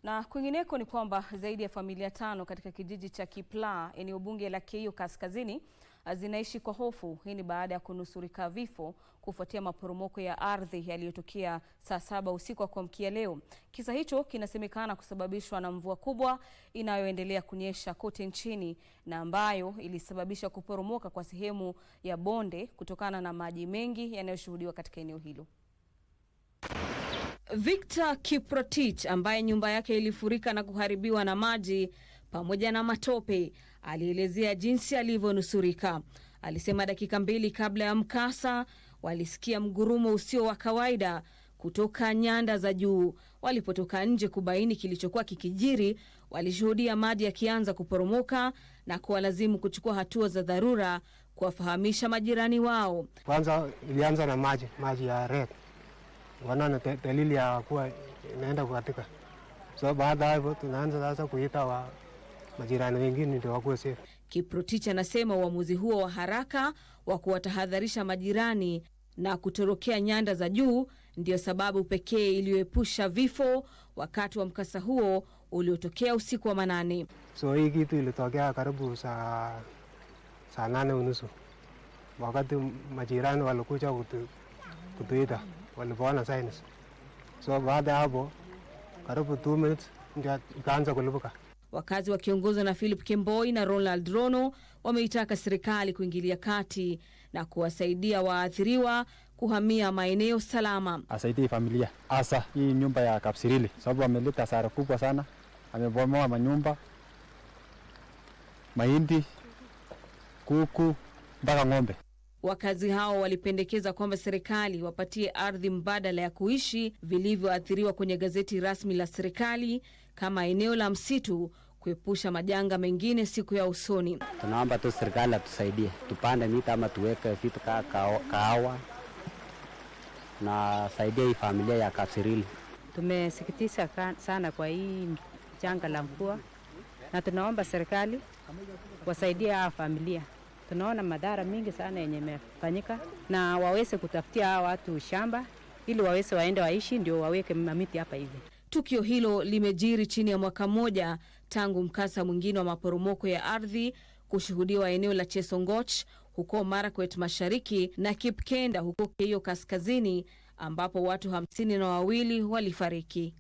Na kwingineko ni kwamba zaidi ya familia 5 katika kijiji cha Kiplaa, eneo bunge la Keio Kaskazini, zinaishi kwa hofu. Hii ni baada ya kunusurika vifo kufuatia maporomoko ya ardhi yaliyotokea saa 7 usiku wa kuamkia leo. Kisa hicho kinasemekana kusababishwa na mvua kubwa inayoendelea kunyesha kote nchini na ambayo ilisababisha kuporomoka kwa sehemu ya bonde kutokana na maji mengi yanayoshuhudiwa katika eneo hilo. Victor Kiprotich, ambaye nyumba yake ilifurika na kuharibiwa na maji pamoja na matope, alielezea jinsi alivyonusurika. Alisema dakika 2 kabla ya mkasa walisikia mgurumo usio wa kawaida kutoka nyanda za juu. Walipotoka nje kubaini kilichokuwa kikijiri, walishuhudia maji yakianza kuporomoka na kuwalazimu kuchukua hatua za dharura kuwafahamisha majirani wao. Kwanza ilianza na maji ya red. Wanaona dalili ya kuwa inaenda kukatika. So baada ya hivyo tunaanza sasa kuita majirani wengine ndio wakuwe safe. Kiprotich anasema uamuzi huo wa haraka wa kuwatahadharisha majirani na kutorokea nyanda za juu ndio sababu pekee iliyoepusha vifo wakati wa mkasa huo uliotokea usiku wa manane. So hii kitu ilitokea karibu saa 8:30. Wakati majirani walikuja kutuita, walipoona signs. So baada hapo karibu 2 minutes ndio ikaanza kulipuka. Wakazi wakiongozwa na Philip Kemboi na Ronald Rono wameitaka serikali kuingilia kati na kuwasaidia waathiriwa kuhamia maeneo salama. Asaidie familia, hasa hii nyumba ya Kapsirili, sababu ameleta hasara kubwa sana. Amebomoa manyumba, mahindi, kuku mpaka ng'ombe. Wakazi hao walipendekeza kwamba serikali wapatie ardhi mbadala ya kuishi vilivyoathiriwa kwenye gazeti rasmi la serikali kama eneo la msitu kuepusha majanga mengine siku ya usoni. Tunaomba tu serikali atusaidie, tupande miti ama tuweke vitu kahawa na saidia hii familia ya Kapsirili. Tumesikitisha sana kwa hii janga la mvua na tunaomba serikali wasaidia familia. Tunaona madhara mingi sana yenye imefanyika na waweze kutafutia watu shamba ili waweze waende waishi ndio waweke mamiti hapa hivi. Tukio hilo limejiri chini ya mwaka mmoja tangu mkasa mwingine wa maporomoko ya ardhi kushuhudiwa eneo la Chesongoch huko Marakwet Mashariki na Kipkenda huko Keio Kaskazini ambapo watu 52 walifariki.